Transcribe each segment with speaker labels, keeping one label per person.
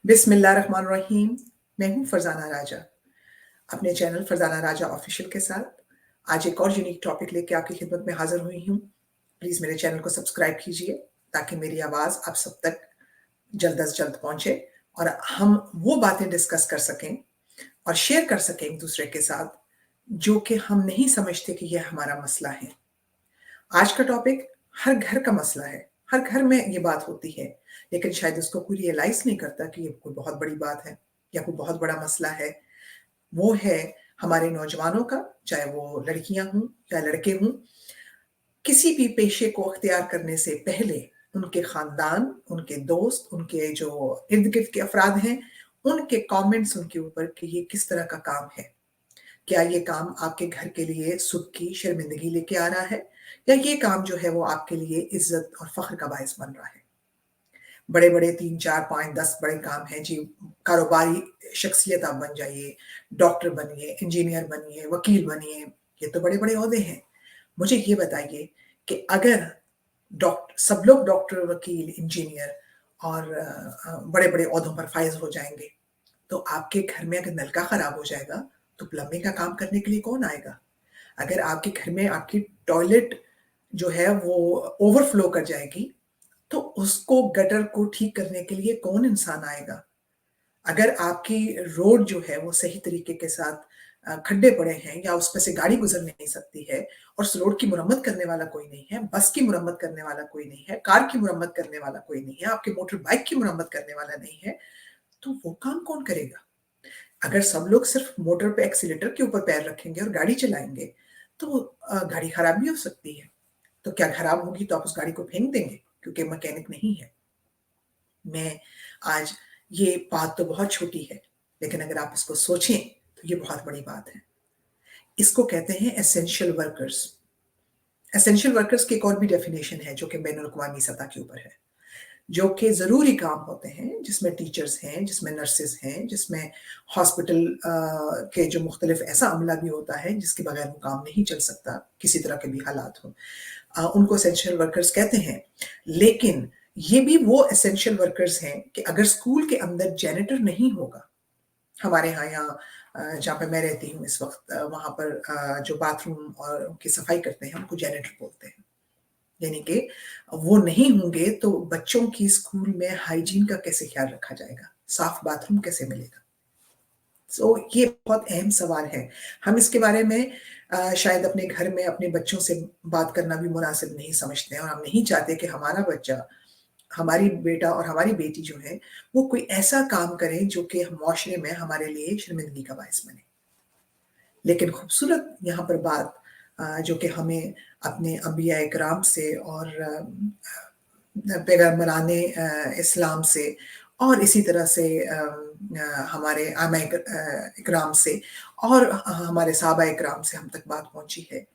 Speaker 1: बिस्मिल्लाहिर्रहमानिर्रहीम। मैं हूँ फरजाना राजा, अपने चैनल फरजाना राजा ऑफिशियल के साथ आज एक और यूनिक टॉपिक लेके आपकी खिदमत में हाजिर हुई हूँ। प्लीज़ मेरे चैनल को सब्सक्राइब कीजिए ताकि मेरी आवाज़ आप सब तक जल्द अज जल्द पहुँचे और हम वो बातें डिस्कस कर सकें और शेयर कर सकें एक दूसरे के साथ जो कि हम नहीं समझते कि यह हमारा मसला है। आज का टॉपिक हर घर का मसला है, हर घर में ये बात होती है, लेकिन शायद उसको कोई रियलाइज़ नहीं करता कि ये कोई बहुत बड़ी बात है या कोई बहुत बड़ा मसला है। वो है हमारे नौजवानों का, चाहे वो लड़कियाँ हों या लड़के हों, किसी भी पेशे को अख्तियार करने से पहले उनके ख़ानदान, उनके दोस्त, उनके जो इर्द-गिर्द के अफ़राद हैं, उनके कमेंट्स उनके ऊपर कि ये किस तरह का काम है। क्या ये काम आपके घर के लिए सुख की शर्मिंदगी लेके आ रहा है या ये काम जो है वो आपके लिए इज़्ज़त और फ़ख्र का बायस बन रहा है? बड़े-बड़े 3, 4, 5, 10 बड़े काम हैं जी, कारोबारी शख्सियत आप बन जाइए, डॉक्टर बनिए, इंजीनियर बनिए, वकील बनिए, ये तो बड़े-बड़े ओहदे हैं। मुझे ये बताइए कि अगर सब लोग डॉक्टर, वकील, इंजीनियर और बड़े-बड़े ओहदों पर फ़ाइज़ हो जाएँगे, तो आपके घर में अगर नलका खराब हो जाएगा, तो प्लम्बिंग का काम करने के लिए कौन आएगा? अगर आपके घर में आपकी टॉयलेट जो है वो ओवरफ्लो कर जाएगी, तो उसको गटर को ठीक करने के लिए कौन इंसान आएगा? अगर आपकी रोड जो है वो सही तरीके के साथ खड्डे पड़े हैं या उसपे से गाड़ी गुज़र नहीं सकती है और उस रोड की मुरम्मत करने वाला कोई नहीं है, बस की मुरम्मत करने वाला कोई नहीं है, कार की मुरम्मत करने वाला कोई नहीं है, आपके मोटर बाइक की मुरम्मत करने वाला नहीं है, तो वो काम कौन करेगा? अगर सब लोग सिर्फ मोटर पे एक्सीलेटर के ऊपर पैर रखेंगे और गाड़ी चलाएँगे, तो गाड़ी खराब भी हो सकती है। तो क्या खराब होगी तो आप उस गाड़ी को फेंक देंगे क्योंकि मैकेनिक नहीं है? मैं आज ये बात तो बहुत छोटी है, लेकिन अगर आप इसको सोचें, तो ये बहुत बड़ी बात है। इसको कहते हैं एसेंशियल वर्कर्स। एसेंशियल वर्कर्स की एक और भी डेफिनेशन है जो कि बैनुल-अक़वामी सतह के ऊपर है। जो कि ज़रूरी काम होते हैं, जिसमें टीचर्स हैं, जिसमें नर्सेज़ हैं, जिसमें हॉस्पिटल के जो मुख्तलिफ़ ऐसा अमला भी होता है, जिसके बगैर वो काम नहीं चल सकता, किसी तरह के भी हालात हों। उनको एसेंशियल वर्कर्स कहते हैं। लेकिन ये भी वो एसेंशियल वर्कर्स हैं कि अगर स्कूल के अंदर जैनिटर नहीं होगा, हमारे यहाँ जहाँ पे मैं रहती हूँ इस वक़्त वहाँ पर जो बाथरूम और उनकी सफाई करते हैं, उनको जैनिटर बोलते हैं। यानी कि वो नहीं होंगे तो बच्चों की स्कूल में हाइजीन का कैसे ख्याल रखा जाएगा? साफ बाथरूम कैसे मिलेगा? सो ये बहुत अहम सवाल है। हम इसके बारे में शायद अपने घर में अपने बच्चों से बात करना भी मुनासिब नहीं समझते हैं और हम नहीं चाहते कि हमारा बच्चा, हमारी बेटा और हमारी बेटी जो है, वो कोई ऐसा काम करें जो कि मुआशरे में हमारे लिए शर्मिंदगी का बायस बने। लेकिन खूबसूरत यहाँ पर बात जो कि हमें अपने अंबिया इकराम से और पैगम्बराने इस्लाम से और इसी तरह से हमारे इकराम से और हमारे सहाबा इकराम से हम तक बात पहुँची है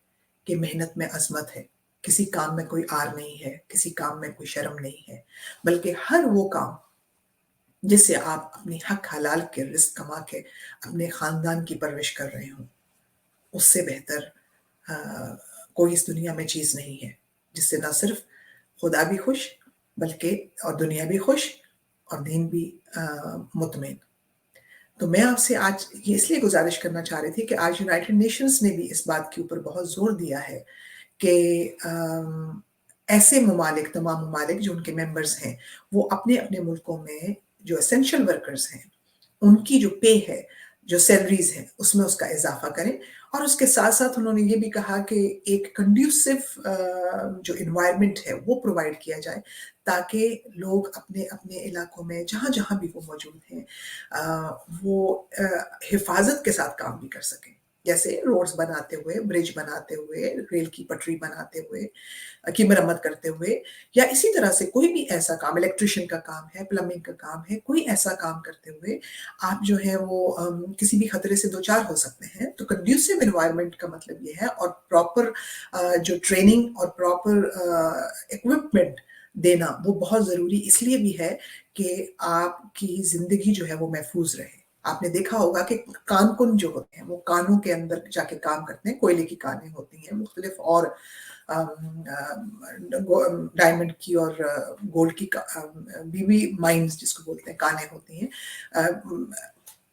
Speaker 1: कि मेहनत में अज़मत है। किसी काम में कोई आर नहीं है, किसी काम में कोई शर्म नहीं है, बल्कि हर वो काम जिससे आप अपनी हक हलाल के रिज़्क कमा के अपने ख़ानदान की परवरिश कर रहे हों, उससे बेहतर अ, कोई इस दुनिया में चीज़ नहीं है, जिससे ना सिर्फ़ खुदा भी खुश बल्कि और दुनिया भी खुश और दीन भी मुतमईन। तो मैं आपसे आज ये इसलिए गुज़ारिश करना चाह रही थी कि आज यूनाइटेड नेशंस ने भी इस बात के ऊपर बहुत ज़ोर दिया है कि ऐसे ममालिक तमाम ममालिक जो उनके मेंबर्स हैं, वो अपने-अपने मुल्कों में जो एसेंशियल वर्कर्स हैं, उनकी जो पे है, जो सैलरीज़ हैं, उसमें उसका इज़ाफ़ा करें और उसके साथ-साथ उन्होंने ये भी कहा कि एक कंड्यूसिव जो एनवायरनमेंट है, वो प्रोवाइड किया जाए, ताकि लोग अपने-अपने इलाकों में जहाँ-जहाँ भी वो मौजूद हैं वो हिफ़ाज़त के साथ काम भी कर सकें। जैसे रोड्स बनाते हुए, ब्रिज बनाते हुए, रेल की पटरी बनाते हुए की मरम्मत करते हुए या इसी तरह से कोई भी ऐसा काम इलेक्ट्रिशियन का काम है, प्लम्बिंग का काम है, कोई ऐसा काम करते हुए आप जो है वो किसी भी खतरे से दो-चार हो सकते हैं। तो कंड्यूसिव एनवायरनमेंट का मतलब ये है और प्रॉपर जो ट्रेनिंग और प्रॉपर इक्विपमेंट देना वो बहुत ज़रूरी इसलिए भी है कि आपकी ज़िंदगी जो है वो महफूज़ रहे। آپ نے دیکھا ہوگا کہ کان کن جو ہوتے ہیں وہ کانوں کے اندر جا کے کام کرتے ہیں، کوئلے کی کانیں ہوتی ہیں، مختلف اور ڈائمنڈ کی اور گولڈ کی بیوی مائنز جس کو بولتے ہیں کانیں ہوتی ہیں،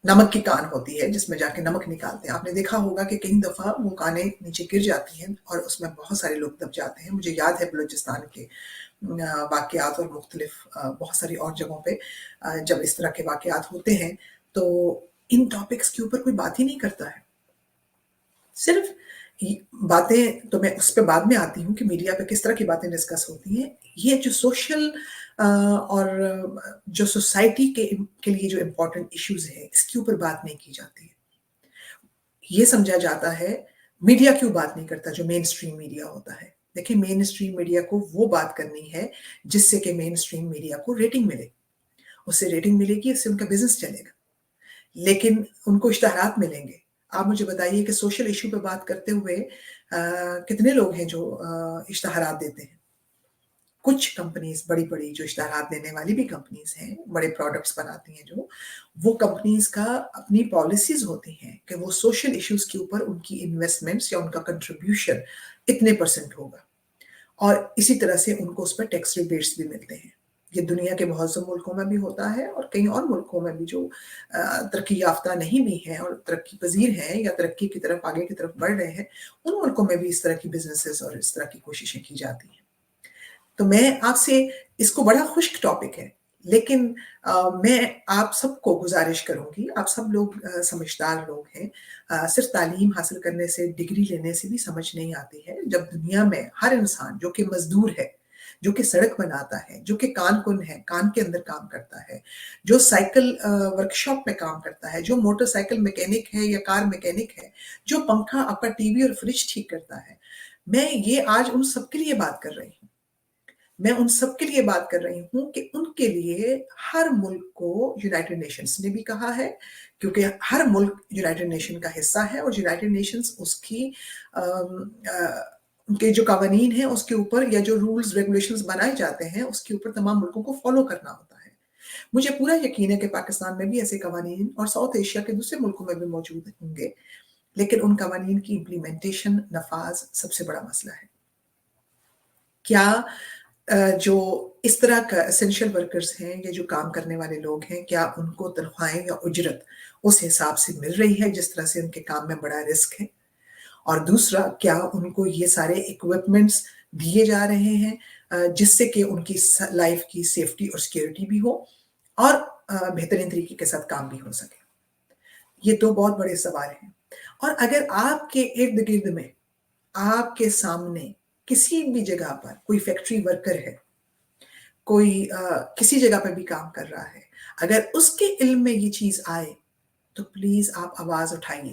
Speaker 1: نمک کی کان ہوتی ہے جس میں جا کے نمک نکالتے ہیں. آپ نے دیکھا ہوگا کہ کئی دفعہ وہ کانیں نیچے گر جاتی ہیں اور اس میں بہت سارے لوگ دب جاتے ہیں. مجھے یاد ہے بلوچستان کے واقعات اور مختلف بہت ساری اور جگہوں پہ جب اس طرح کے واقعات ہوتے ہیں تو ان ٹاپکس کے اوپر کوئی بات ہی نہیں کرتا ہے. صرف باتیں تو میں اس پہ بعد میں آتی ہوں کہ میڈیا پہ کس طرح کی باتیں ڈسکس ہوتی ہیں. یہ جو سوشل اور جو سوسائٹی کے لیے جو امپورٹنٹ ایشوز ہیں اس کے اوپر بات نہیں کی جاتی ہے. یہ سمجھا جاتا ہے میڈیا کیوں بات نہیں کرتا جو مین اسٹریم میڈیا ہوتا ہے. دیکھیں مین اسٹریم میڈیا کو وہ بات کرنی ہے جس سے کہ مین اسٹریم میڈیا کو ریٹنگ ملے. اس سے ریٹنگ ملے گی، اس سے ان کا بزنس چلے گا. لیکن ان کو اشتہارات ملیں گے. آپ مجھے بتائیے کہ سوشل ایشو پہ بات کرتے ہوئے کتنے لوگ ہیں جو اشتہارات دیتے ہیں. کچھ کمپنیز بڑی بڑی جو اشتہارات دینے والی بھی کمپنیز ہیں، بڑے پروڈکٹس بناتی ہیں جو، وہ کمپنیز کا اپنی پالیسیز ہوتی ہیں کہ وہ سوشل ایشوز کے اوپر ان کی انویسٹمنٹس یا ان کا کنٹریبیوشن اتنے % ہوگا، اور اسی طرح سے ان کو اس پر ٹیکس ریبیٹس بھی ملتے ہیں. یہ دنیا کے بہت سے ملکوں میں بھی ہوتا ہے اور کئی اور ملکوں میں بھی جو ترقی یافتہ نہیں بھی ہیں اور ترقی پذیر ہیں یا ترقی کی طرف آگے کی طرف بڑھ رہے ہیں، ان ملکوں میں بھی اس طرح کی بزنسز اور اس طرح کی کوششیں کی جاتی ہیں. تو میں آپ سے، اس کو بڑا خشک ٹاپک ہے لیکن میں آپ سب کو گزارش کروں گی، آپ سب لوگ سمجھدار لوگ ہیں. صرف تعلیم حاصل کرنے سے، ڈگری لینے سے بھی سمجھ نہیں آتی ہے. جب دنیا میں ہر انسان جو کہ مزدور ہے، جو کہ سڑک بناتا ہے، جو کہ کان کن ہے، کان کے اندر کام کرتا ہے، جو سائیکل ورکشاپ میں کام کرتا ہے، جو موٹر سائیکل میکینک ہے یا کار میکینک ہے، جو پنکھا آپ کا ٹی وی اور فریج ٹھیک کرتا ہے، میں یہ آج ان سب کے لیے بات کر رہی ہوں. میں ان سب کے لیے بات کر رہی ہوں کہ ان کے لیے ہر ملک کو یونائٹڈ نیشنز نے بھی کہا ہے، کیونکہ ہر ملک یونائٹڈ نیشن کا حصہ ہے اور یونائٹڈ نیشنز اس کی ان کے جو قوانین ہیں اس کے اوپر، یا جو رولز ریگولیشنز بنائے جاتے ہیں اس کے اوپر تمام ملکوں کو فالو کرنا ہوتا ہے. مجھے پورا یقین ہے کہ پاکستان میں بھی ایسے قوانین اور ساؤتھ ایشیا کے دوسرے ملکوں میں بھی موجود ہوں گے، لیکن ان قوانین کی امپلیمنٹیشن، نفاذ سب سے بڑا مسئلہ ہے. کیا جو اس طرح کا اسینشل ورکرز ہیں یا جو کام کرنے والے لوگ ہیں، کیا ان کو تنخواہیں یا اجرت اس حساب سے مل رہی ہے جس طرح سے ان کے کام میں بڑا رسک ہے؟ اور دوسرا، کیا ان کو یہ سارے ایکوپمنٹس دیے جا رہے ہیں جس سے کہ ان کی لائف کی سیفٹی اور سیکیورٹی بھی ہو اور بہترین طریقے کے ساتھ کام بھی ہو سکے؟ یہ دو بہت بڑے سوال ہیں. اور اگر آپ کے ارد گرد میں، آپ کے سامنے کسی بھی جگہ پر کوئی فیکٹری ورکر ہے، کوئی کسی جگہ پر بھی کام کر رہا ہے، اگر اس کے علم میں یہ چیز آئے تو پلیز آپ آواز اٹھائیے،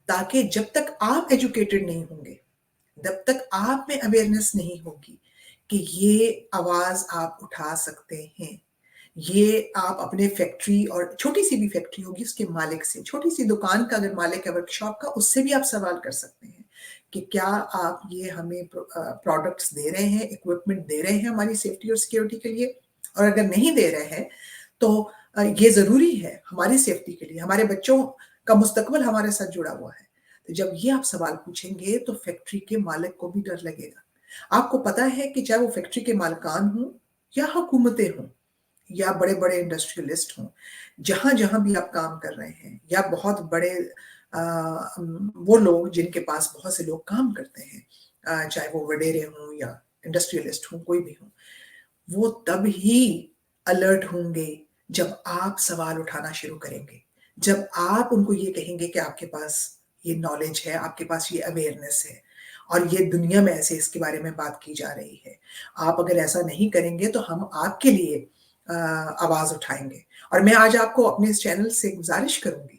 Speaker 1: تاکہ جب تک آپ ایجوکیٹڈ نہیں ہوں گے، جب تک آپ میں اویئرنس نہیں ہوگی کہ یہ آواز آپ اٹھا سکتے ہیں. یہ آپ اپنے فیکٹری، اور چھوٹی سی بھی فیکٹری ہوگی اس کے مالک سے، چھوٹی سی دکان کا اگر مالک ہے ورکشاپ کا، اس سے بھی آپ سوال کر سکتے ہیں کہ کیا آپ یہ ہمیں پروڈکٹس دے رہے ہیں، اکوپمنٹ دے رہے ہیں ہماری سیفٹی اور سیکیورٹی کے لیے. اور اگر نہیں دے رہے ہیں تو یہ ضروری ہے ہماری سیفٹی کے لیے، ہمارے بچوں کا مستقبل ہمارے ساتھ جڑا ہوا ہے. تو جب یہ آپ سوال پوچھیں گے تو فیکٹری کے مالک کو بھی ڈر لگے گا. آپ کو پتا ہے کہ چاہے وہ فیکٹری کے مالکان ہوں یا حکومتیں ہوں یا بڑے بڑے انڈسٹریلسٹ ہوں، جہاں جہاں بھی آپ کام کر رہے ہیں، یا بہت بڑے وہ لوگ جن کے پاس بہت سے لوگ کام کرتے ہیں، چاہے وہ وڈیرے ہوں یا انڈسٹریلسٹ ہوں، کوئی بھی ہوں، وہ تب ہی الرٹ ہوں گے جب آپ سوال اٹھانا شروع کریں گے، جب آپ ان کو یہ کہیں گے کہ آپ کے پاس یہ نالج ہے، آپ کے پاس یہ اویئرنس ہے اور یہ دنیا میں ایسے اس کے بارے میں بات کی جا رہی ہے. آپ اگر ایسا نہیں کریں گے تو ہم آپ کے لیے آواز اٹھائیں گے. اور میں آج آپ کو اپنے اس چینل سے گزارش کروں گی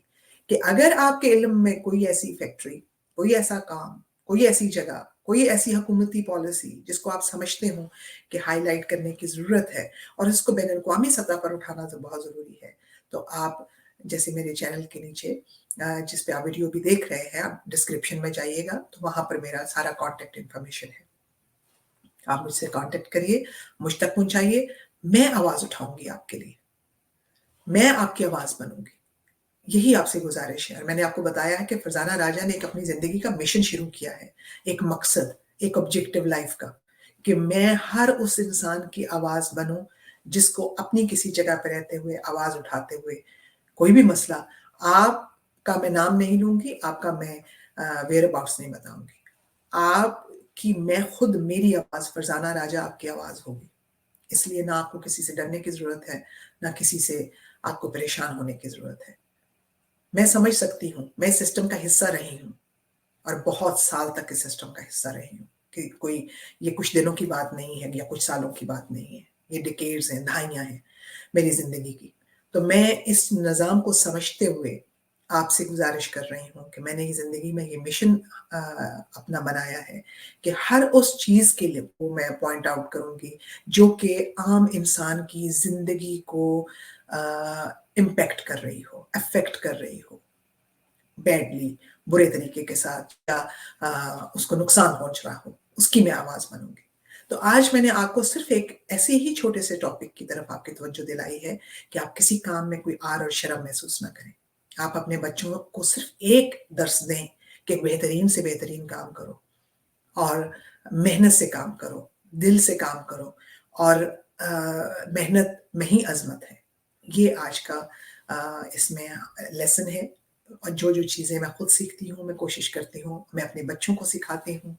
Speaker 1: کہ اگر آپ کے علم میں کوئی ایسی فیکٹری، کوئی ایسا کام، کوئی ایسی جگہ، کوئی ایسی حکومتی پالیسی جس کو آپ سمجھتے ہوں کہ ہائی لائٹ کرنے کی ضرورت ہے اور اس کو بین الاقوامی سطح پر اٹھانا تو بہت ضروری ہے، تو آپ جیسے میرے چینل کے نیچے جس پہ آپ ویڈیو بھی دیکھ رہے ہیں، آپ ڈسکرپشن میں جائیے گا تو وہاں پر میرا سارا کانٹیکٹ انفارمیشن ہے. آپ مجھ سے کانٹیکٹ کریے، مجھ تک پہنچائیے، میں آواز اٹھاؤں گی آپ کے لیے، میں آپ کی آواز بنوں گی. यही आपसे गुज़ारिश है। और मैंने आपको बताया है कि फरज़ाना राजा ने एक अपनी ज़िंदगी का मिशन शुरू किया है, एक मकसद, एक ऑब्जेक्टिव लाइफ़ का, कि मैं हर उस इंसान की आवाज़ बनूँ, जिसको अपनी किसी जगह पे रहते हुए आवाज़ उठाते हुए कोई भी मसला, आपका मैं नाम नहीं लूँगी, आपका मैं व्हेयर अबाउट्स नहीं बताऊँगी। आपकी मैं खुद मेरी आवाज़ फरज़ाना राजा आपकी आवाज़ होगी। इसलिए ना आपको किसी से डरने की ज़रूरत है, ना किसी से आपको परेशान होने की ज़रूरत है। मैं समझ सकती हूँ, मैं इस सिस्टम का हिस्सा रही हूँ और बहुत साल तक इस सिस्टम का हिस्सा रही हूँ, कि कोई ये कुछ दिनों की बात नहीं है या कुछ सालों की बात नहीं है। ये डिकेड्स हैं, दहाइयाँ हैं मेरी ज़िंदगी की। तो मैं इस निज़ाम को समझते हुए आपसे गुज़ारिश कर रही हूँ कि मैंने ये ज़िंदगी में ये मिशन अ, अपना बनाया है कि हर उस चीज़ के लिए वो मैं पॉइंट आउट करूँगी, जो कि आम इंसान की ज़िंदगी को इम्पैक्ट कर रही हो, अफ़ेक्ट कर रही हो, बैडली, बुरे तरीके के साथ, या उसको नुकसान पहुँच रहा हो, उसकी मैं आवाज़ बनूँगी। तो आज मैंने आपको सिर्फ़ एक ऐसे ही छोटे से टॉपिक की तरफ आपकी तवज्जो दिलाई है कि आप किसी काम में कोई आर और शर्म महसूस ना करें। आप अपने बच्चों को सिर्फ़ एक दर्स दें कि बेहतरीन से बेहतरीन काम करो, और मेहनत से काम करो, दिल से काम करो, और मेहनत में ही अज़मत है। ये आज का इसमें लेसन है। और जो-जो चीज़ें मैं खुद सीखती हूँ, मैं कोशिश करती हूँ, मैं अपने बच्चों को सिखाती हूँ,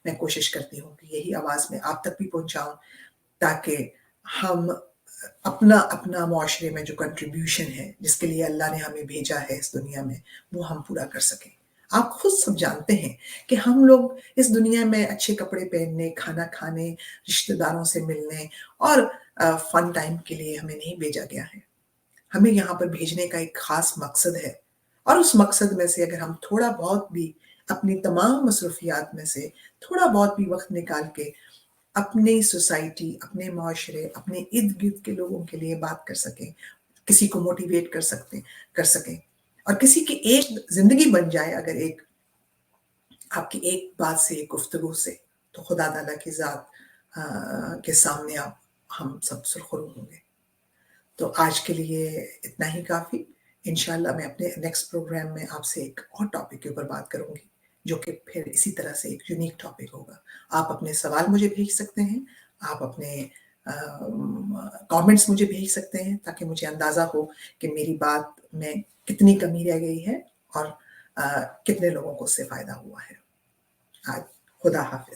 Speaker 1: मैं कोशिश करती हूँ कि यही आवाज़ मैं आप तक भी पहुँचाऊँ, ताकि हम अपना मुआशरे में जो कंट्रीब्यूशन है, जिसके लिए अल्लाह ने हमें भेजा है इस दुनिया में, वो हम पूरा कर सकें। आप खुद सब जानते हैं कि हम लोग इस दुनिया में अच्छे कपड़े पहनने, खाना खाने, रिश्तेदारों से मिलने और फन टाइम के लिए हमें नहीं भेजा गया है। हमें यहाँ पर भेजने का एक ख़ास मकसद है, और उस मकसद में से अगर हम थोड़ा-बहुत भी अपनी तमाम मसरूफ़ियात में से थोड़ा-बहुत भी वक़्त निकाल के अपनी सोसाइटी, अपने मुआशरे, अपने इर्द-गिर्द के लोगों के लिए बात कर सकें, किसी को मोटिवेट कर सकें, और किसी की एक ज़िंदगी बन जाए अगर एक आपकी एक बात से, एक गुफ्तगू से, तो खुदा ताला की ज़ात के सामने आप हम सब सुरख़ुरू होंगे। तो आज के लिए इतना ही काफ़ी। इंशाअल्लाह मैं अपने नेक्स्ट प्रोग्राम में आपसे एक और टॉपिक के ऊपर बात करूँगी, जो कि फिर इसी तरह से एक यूनिक टॉपिक होगा। आप अपने सवाल मुझे भेज सकते हैं, आप अपने कमेंट्स मुझे भेज सकते हैं, ताकि मुझे अंदाज़ा हो कि मेरी बात में कितनी कमी रह गई है और अ, कितने लोगों को उससे फ़ायदा हुआ है। खुदा हाफ़िज़।